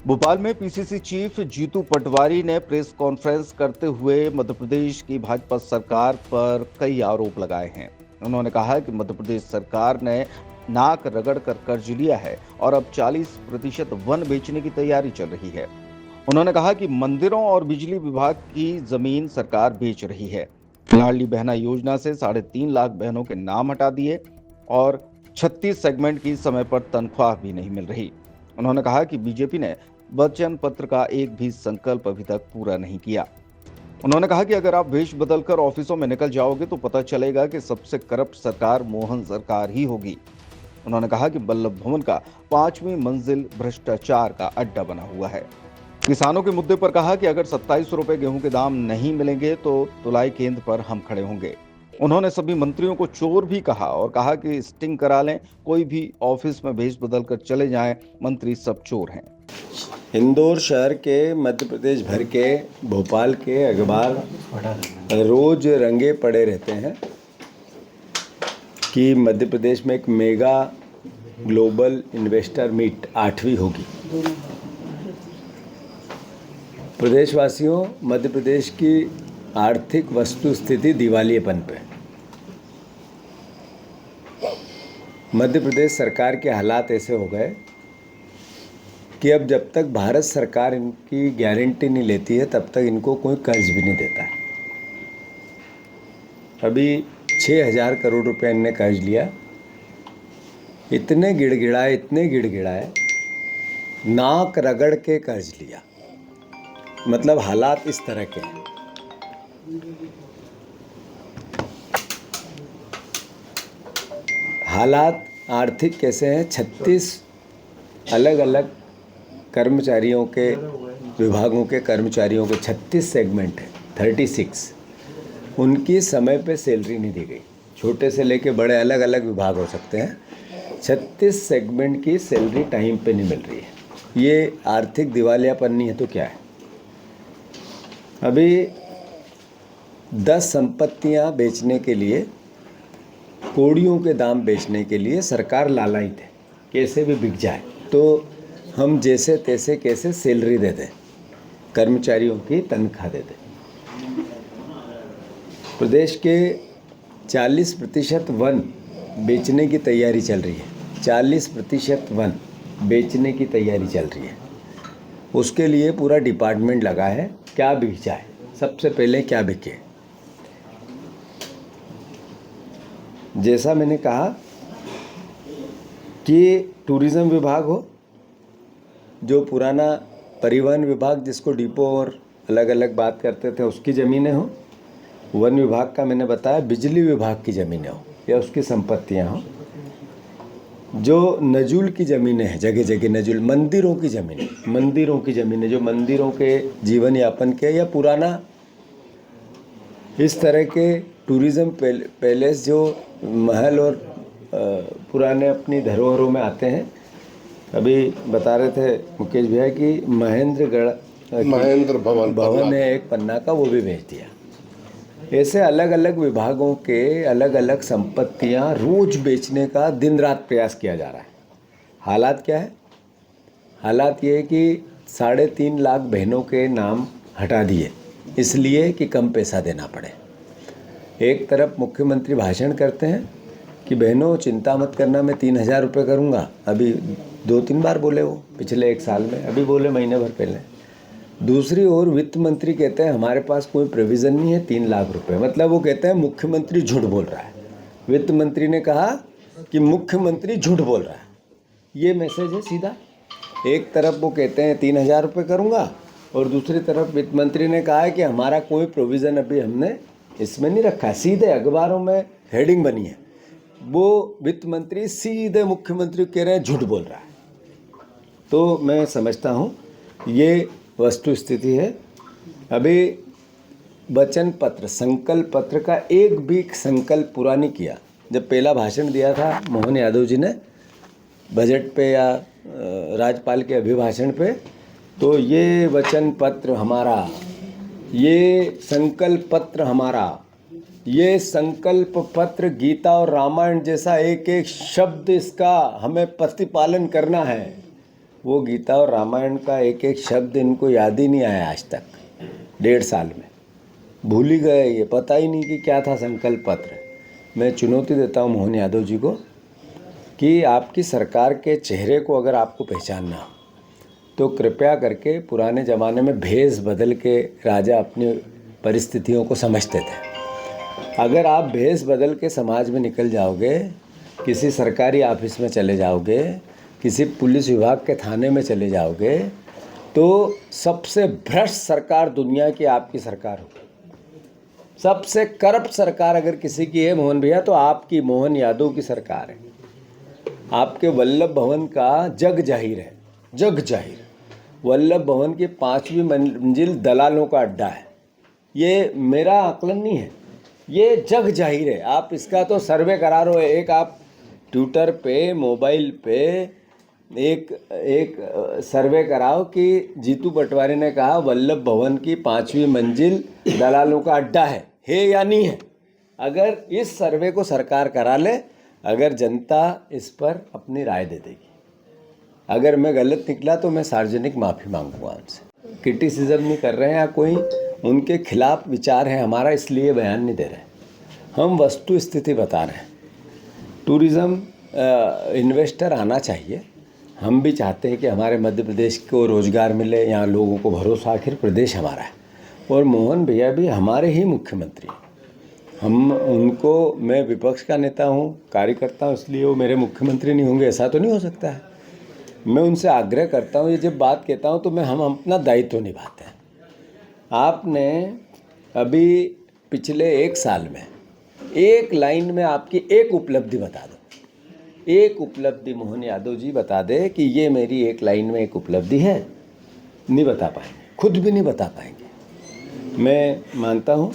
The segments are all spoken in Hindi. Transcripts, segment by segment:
भोपाल में पीसीसी चीफ जीतू पटवारी ने प्रेस कॉन्फ्रेंस करते हुए मध्य प्रदेश की भाजपा सरकार पर कई आरोप लगाए हैं। उन्होंने कहा कि मध्य प्रदेश सरकार ने नाक रगड़ कर कर्ज लिया है और अब 40% वन बेचने की तैयारी चल रही है। उन्होंने कहा कि मंदिरों और बिजली विभाग की जमीन सरकार बेच रही है। लाडली बहना योजना से 3.5 लाख बहनों के नाम हटा दिए और 36 सेगमेंट की समय पर तनख्वाह भी नहीं मिल रही। उन्होंने कहा कि बीजेपी ने वचन पत्र का एक भी संकल्प अभी तक पूरा नहीं किया। उन्होंने कहा कि अगर आप वेश बदलकर ऑफिसों में निकल जाओगे तो पता चलेगा कि सबसे करप्ट सरकार मोहन सरकार ही होगी। उन्होंने कहा कि बल्लभ भवन का 5वीं मंजिल भ्रष्टाचार का अड्डा बना हुआ है। किसानों के मुद्दे पर कहा कि अगर 27 रुपए गेहूं के दाम नहीं मिलेंगे तो तुलाई केंद्र पर हम खड़े होंगे। उन्होंने सभी मंत्रियों को चोर भी कहा और कहा कि स्टिंग करा लें, कोई भी ऑफिस में भेज बदल कर चले जाएं, मंत्री सब चोर हैं। इंदौर शहर के, मध्य प्रदेश भर के, भोपाल के अखबार रोज रंगे पड़े रहते हैं कि मध्य प्रदेश में एक मेगा ग्लोबल इन्वेस्टर मीट 8वीं होगी। प्रदेशवासियों, मध्य प्रदेश की आर्थिक वस्तु स्थिति दिवालियेपन पे। मध्य प्रदेश सरकार के हालात ऐसे हो गए कि अब जब तक भारत सरकार इनकी गारंटी नहीं लेती है तब तक इनको कोई कर्ज भी नहीं देता है। अभी 6,000 करोड़ रुपए इनने कर्ज लिया। इतने गिड़गिड़ाए, नाक रगड़ के कर्ज लिया। मतलब हालात इस तरह के हैं। हालात आर्थिक कैसे हैं? 36 अलग अलग कर्मचारियों के, विभागों के कर्मचारियों के 36 सेगमेंट है, 36। उनकी समय पे सैलरी नहीं दी गई। छोटे से लेके बड़े अलग अलग विभाग हो सकते हैं। 36 सेगमेंट की सैलरी टाइम पे नहीं मिल रही है। ये आर्थिक दिवालियापन नहीं है तो क्या है? अभी 10 संपत्तियां बेचने के लिए, कोड़ियों के दाम बेचने के लिए सरकार लालायित है, कैसे भी बिक जाए तो हम जैसे तैसे कैसे सैलरी दे दें, कर्मचारियों की तनख्वाह दे दें। प्रदेश के 40% वन बेचने की तैयारी चल रही है। 40% वन बेचने की तैयारी चल रही है। उसके लिए पूरा डिपार्टमेंट लगा है। क्या बिक जाए, सबसे पहले क्या बिके। जैसा मैंने कहा कि टूरिज़्म विभाग हो, जो पुराना परिवहन विभाग जिसको डिपो और अलग अलग बात करते थे उसकी ज़मीनें हो, वन विभाग का मैंने बताया बिजली विभाग की ज़मीनें हो या उसकी संपत्तियां हो, जो नजुल की ज़मीनें हैं, जगह जगह नजुल, मंदिरों की ज़मीनें जो मंदिरों के जीवन यापन के, या पुराना इस तरह के टूरिज़्म पैलेस जो महल और पुराने अपनी धरोहरों में आते हैं। अभी बता रहे थे मुकेश भैया कि महेंद्र भवन है एक पन्ना का, वो भी बेच दिया। ऐसे अलग अलग विभागों के अलग अलग संपत्तियां रोज बेचने का दिन रात प्रयास किया जा रहा है। हालात क्या है? हालात ये है कि 3.5 लाख बहनों के नाम हटा दिए इसलिए कि कम पैसा देना पड़े। एक तरफ मुख्यमंत्री भाषण करते हैं कि बहनों चिंता मत करना, मैं 3,000 रुपये करूँगा। अभी 2-3 बार बोले वो पिछले 1 साल में, अभी बोले महीने भर पहले। दूसरी ओर वित्त मंत्री कहते हैं हमारे पास कोई प्रोविज़न नहीं है 3 लाख रुपए। मतलब वो कहते हैं मुख्यमंत्री झूठ बोल रहा है। वित्त मंत्री ने कहा कि मुख्यमंत्री झूठ बोल रहा है। ये मैसेज है सीधा। एक तरफ वो कहते हैं 3,000 रुपये करूँगा और दूसरी तरफ वित्त मंत्री ने कहा है कि हमारा कोई प्रोविज़न अभी हमने इसमें नहीं रखा है। सीधे अखबारों में हेडिंग बनी है, वो वित्त मंत्री सीधे मुख्यमंत्री कह रहे हैं झूठ बोल रहा है। तो मैं समझता हूँ ये वस्तु स्थिति है। अभी वचन पत्र, संकल्प पत्र का एक भी संकल्प पूरा नहीं किया। जब पहला भाषण दिया था मोहन यादव जी ने बजट पे या राज्यपाल के अभिभाषण पे, तो ये वचन पत्र हमारा, ये संकल्प पत्र हमारा, ये संकल्प पत्र गीता और रामायण जैसा एक एक शब्द इसका हमें प्रतिपालन करना है। वो गीता और रामायण का एक एक शब्द इनको याद ही नहीं आया आज तक, 1.5 साल में भूल ही गए। ये पता ही नहीं कि क्या था संकल्प पत्र। मैं चुनौती देता हूँ मोहन यादव जी को कि आपकी सरकार के चेहरे को अगर आपको पहचानना हो तो कृपया करके, पुराने ज़माने में भेष बदल के राजा अपनी परिस्थितियों को समझते थे। अगर आप भेष बदल के समाज में निकल जाओगे, किसी सरकारी ऑफिस में चले जाओगे, किसी पुलिस विभाग के थाने में चले जाओगे, तो सबसे भ्रष्ट सरकार दुनिया की आपकी सरकार होगी। सबसे करप्ट सरकार अगर किसी की है मोहन भैया, तो आपकी मोहन यादव की सरकार है। आपके वल्लभ भवन का जग जाहिर है, जग जाहिर। वल्लभ भवन की 5वीं मंजिल दलालों का अड्डा है। ये मेरा आकलन नहीं है, ये जग जाहिर है। आप इसका तो सर्वे करा रहे हो। एक आप ट्विटर पे, मोबाइल पे एक सर्वे कराओ कि जीतू पटवारी ने कहा वल्लभ भवन की 5वीं मंजिल दलालों का अड्डा है या नहीं है। अगर इस सर्वे को सरकार करा ले, अगर जनता इस पर अपनी राय दे देगी, अगर मैं गलत निकला तो मैं सार्वजनिक माफ़ी मांगूंगा उनसे। क्रिटिसिज्म नहीं कर रहे हैं या कोई उनके खिलाफ विचार है हमारा, इसलिए बयान नहीं दे रहे। हम वस्तु स्थिति बता रहे हैं। टूरिज़्म इन्वेस्टर आना चाहिए। हम भी चाहते हैं कि हमारे मध्य प्रदेश को रोज़गार मिले, यहाँ लोगों को भरोसा, आखिर प्रदेश हमारा है। और मोहन भैया भी हमारे ही मुख्यमंत्री हैं। हम उनको, मैं विपक्ष का नेता हूँ, कार्यकर्ता हूँ, इसलिए वो मेरे मुख्यमंत्री नहीं होंगे, ऐसा तो नहीं हो सकता है। मैं उनसे आग्रह करता हूँ, ये जब बात कहता हूँ तो हम अपना दायित्व निभाते हैं। आपने अभी पिछले 1 साल में एक लाइन में आपकी एक उपलब्धि बता दो। एक उपलब्धि मोहन यादव जी बता दे कि ये मेरी एक लाइन में एक उपलब्धि है। नहीं बता पाएंगे, खुद भी नहीं बता पाएंगे। मैं मानता हूँ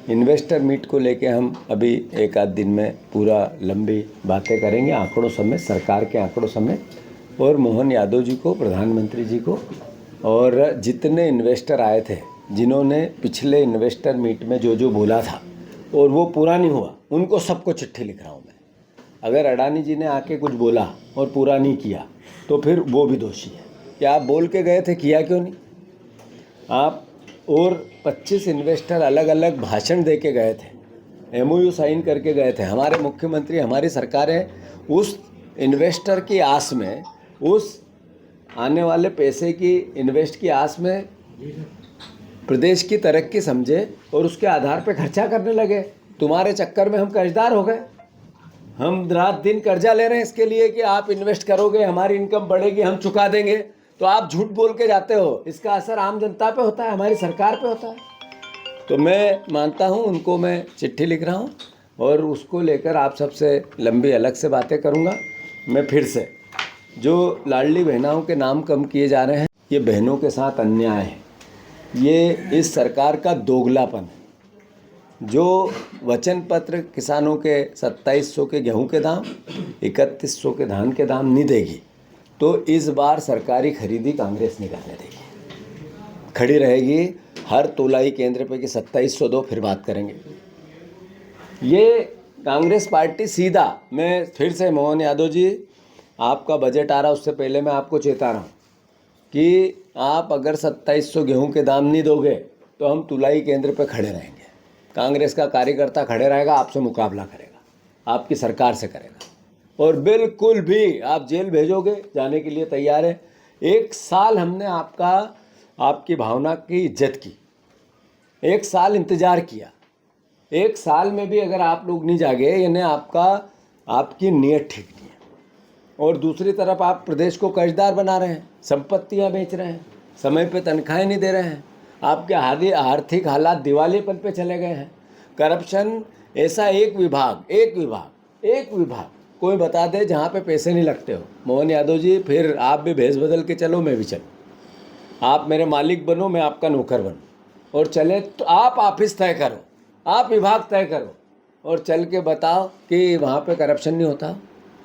इन्वेस्टर मीट को लेके हम अभी 1 आध दिन में पूरा लंबी बातें करेंगे, आंकड़ों समेत, सरकार के आंकड़ों समेत। और मोहन यादव जी को, प्रधानमंत्री जी को, और जितने इन्वेस्टर आए थे, जिन्होंने पिछले इन्वेस्टर मीट में जो जो बोला था और वो पूरा नहीं हुआ, उनको सबको चिट्ठी लिख रहा हूँ मैं। अगर अडानी जी ने आके कुछ बोला और पूरा नहीं किया तो फिर वो भी दोषी है कि आप बोल के गए थे, किया क्यों नहीं आप। और 25 इन्वेस्टर अलग अलग भाषण दे के गए थे, MOU साइन करके गए थे। हमारे मुख्यमंत्री, हमारी सरकारें उस इन्वेस्टर की आस में, उस आने वाले पैसे की इन्वेस्ट की आस में प्रदेश की तरक्की समझे और उसके आधार पर खर्चा करने लगे। तुम्हारे चक्कर में हम कर्जदार हो गए। हम रात दिन कर्जा ले रहे हैं इसके लिए कि आप इन्वेस्ट करोगे, हमारी इनकम बढ़ेगी, हम चुका देंगे। तो आप झूठ बोल के जाते हो, इसका असर आम जनता पे होता है, हमारी सरकार पे होता है। तो मैं मानता हूँ, उनको मैं चिट्ठी लिख रहा हूँ और उसको लेकर आप सबसे लंबी अलग से बातें करूँगा। मैं फिर से, जो लाडली बहनाओं के नाम कम किए जा रहे हैं, ये बहनों के साथ अन्याय है। ये इस सरकार का दोगलापन है। जो वचन पत्र किसानों के 2700 के गेहूं के दाम, 3100 के धान के दाम नहीं देगी, तो इस बार सरकारी खरीदी कांग्रेस नहीं करने देगी। खड़ी रहेगी हर तोलाई केंद्र पे कि 2700 दो, फिर बात करेंगे। ये कांग्रेस पार्टी सीधा, मैं फिर से मोहन यादव जी, आपका बजट आ रहा, उससे पहले मैं आपको चेता रहा हूँ कि आप अगर 2700 गेहूं के दाम नहीं दोगे तो हम तुलाई केंद्र पे खड़े रहेंगे। कांग्रेस का कार्यकर्ता खड़े रहेगा, आपसे मुकाबला करेगा, आपकी सरकार से करेगा। और बिल्कुल भी आप जेल भेजोगे, जाने के लिए तैयार है। 1 साल हमने आपकी भावना की इज्जत की, 1 साल इंतज़ार किया। 1 साल में भी अगर आप लोग नहीं जागे, यानी आपकी नीयत ठीक नहीं है। और दूसरी तरफ आप प्रदेश को कर्जदार बना रहे हैं, संपत्तियां बेच रहे हैं, समय पे तनख्वाहें नहीं दे रहे हैं, आपके आर्थिक हालात दिवालियेपन पे चले गए हैं। करप्शन ऐसा एक विभाग कोई बता दे जहाँ पे पैसे नहीं लगते हो। मोहन यादव जी, फिर आप भी भेष बदल के चलो, मैं भी चलूँ। आप मेरे मालिक बनो, मैं आपका नौकर बनूँ, और चले तो आप ऑफिस तय करो, आप विभाग तय करो और चल के बताओ कि वहाँ पे करप्शन नहीं होता।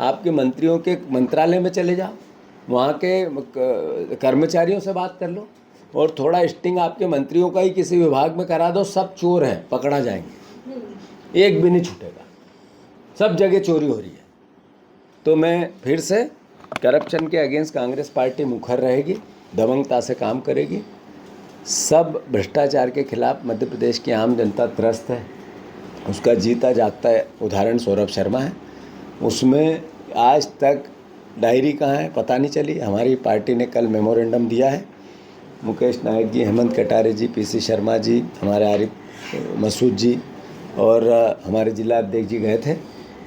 आपके मंत्रियों के मंत्रालय में चले जाओ, वहाँ के कर्मचारियों से बात कर लो और थोड़ा स्टिंग आपके मंत्रियों का ही किसी विभाग में करा दो। सब चोर हैं, पकड़ा जाएंगे, एक भी नहीं छूटेगा, सब जगह चोरी हो रही है। तो मैं फिर से करप्शन के अगेंस्ट कांग्रेस पार्टी मुखर रहेगी, दबंगता से काम करेगी। सब भ्रष्टाचार के खिलाफ मध्य प्रदेश की आम जनता त्रस्त है, उसका जीता जागता उदाहरण सौरभ शर्मा है। उसमें आज तक डायरी कहाँ है पता नहीं चली। हमारी पार्टी ने कल मेमोरेंडम दिया है। मुकेश नायक जी, हेमंत कटारे जी, पीसी शर्मा जी, हमारे आरिफ मसूद जी और हमारे जिला अध्यक्ष जी गए थे।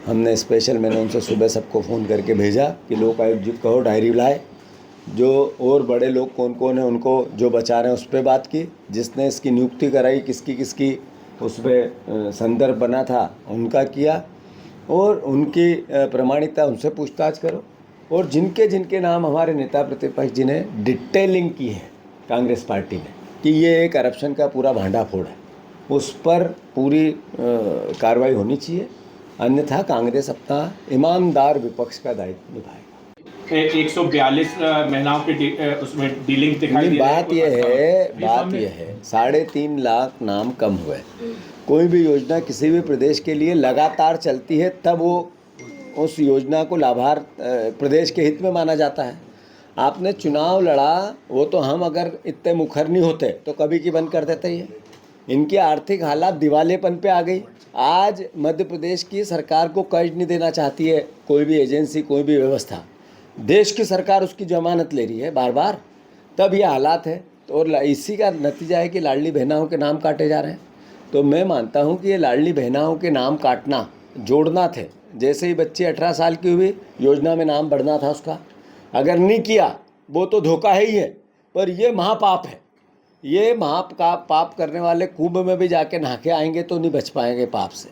हमने स्पेशल मैंने उनसे सुबह सबको फ़ोन करके भेजा कि लोकायुक्त जी कहो डायरी लाए। जो और बड़े लोग कौन कौन हैं उनको जो बचा रहे हैं उस पर बात की। जिसने इसकी नियुक्ति कराई किसकी किसकी उस पर संदर्भ बना था उनका किया, और उनकी प्रमाणिकता उनसे पूछताछ करो। और जिनके जिनके नाम हमारे नेता प्रतिपक्ष जी ने डिटेलिंग की है कांग्रेस पार्टी ने कि ये करप्शन का पूरा भांडाफोड़ है, उस पर पूरी कार्रवाई होनी चाहिए। अन्यथा कांग्रेस अपना ईमानदार विपक्ष का दायित्व निभाएगा। 142 महिलाओं की उसमें डीलिंग दिखाई दे रही है। बात यह है 3.5 लाख नाम कम हुए। कोई भी योजना किसी भी प्रदेश के लिए लगातार चलती है तब वो उस योजना को लाभार्थ प्रदेश के हित में माना जाता है। आपने चुनाव लड़ा, वो तो हम अगर इतने मुखर नहीं होते तो कभी की बंद कर देते ये। इनकी आर्थिक हालात दिवालेपन पे आ गई। आज मध्य प्रदेश की सरकार को कर्ज नहीं देना चाहती है कोई भी एजेंसी, कोई भी व्यवस्था। देश की सरकार उसकी जमानत ले रही है बार बार, तब ये हालात है। और इसी का नतीजा है कि लाडली बहनाओं के नाम काटे जा रहे हैं। तो मैं मानता हूँ कि ये लाडली बहनाओं के नाम काटना जोड़ना थे। जैसे ही बच्ची 18 साल की हुई योजना में नाम बढ़ना था उसका, अगर नहीं किया वो तो धोखा है ही है, पर ये महापाप है। ये पाप करने वाले कुंभ में भी जाके नहा के आएंगे तो नहीं बच पाएंगे पाप से।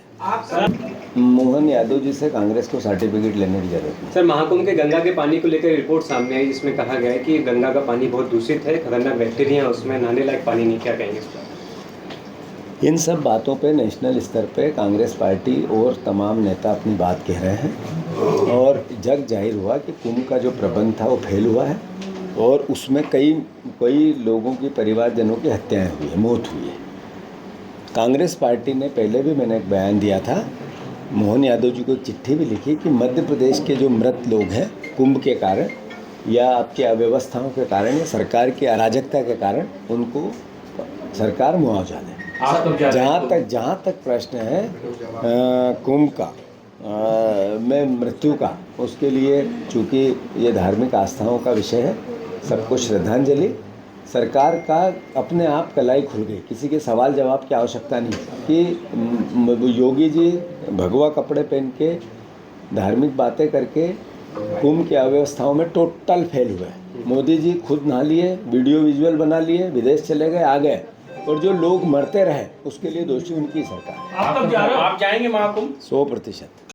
मोहन यादव जी से कांग्रेस को सर्टिफिकेट लेने की जरूरत नहीं। सर, महाकुंभ के गंगा के पानी को लेकर रिपोर्ट सामने आई जिसमें कहा गया है कि गंगा का पानी बहुत दूषित है, खतरनाक बैक्टीरिया उसमें, नहाने लायक पानी नहीं। क्या कहेंगे इस पर? इन सब बातों पे नेशनल स्तर पे कांग्रेस पार्टी और तमाम नेता अपनी बात कह रहे हैं, और जग जाहिर हुआ कि कुंभ का जो प्रबंध था वो फेल हुआ है, और उसमें कई लोगों की परिवारजनों की हत्याएं हुई है, मौत हुई है। कांग्रेस पार्टी ने पहले भी मैंने एक बयान दिया था, मोहन यादव जी को एक चिट्ठी भी लिखी कि मध्य प्रदेश के जो मृत लोग हैं कुंभ के कारण या आपकी अव्यवस्थाओं के कारण या सरकार की अराजकता के कारण, उनको सरकार मुआवजा दे। जहाँ तक प्रश्न है कुंभ का में मृत्यु का, उसके लिए चूँकि ये धार्मिक आस्थाओं का विषय है, सबको श्रद्धांजलि। सरकार का अपने आप कलाई खुल गई, किसी के सवाल जवाब की आवश्यकता नहीं कि योगी जी भगवा कपड़े पहन के धार्मिक बातें करके कुंभ की अव्यवस्थाओं में टोटल फेल हुए। मोदी जी खुद नहा लिए, वीडियो विजुअल बना लिए, विदेश चले गए, आ गए, और जो लोग मरते रहे उसके लिए दोषी उनकी सरकार है। आप कब जा रहे हो? आप जाएंगे महाकुंभ? 100%।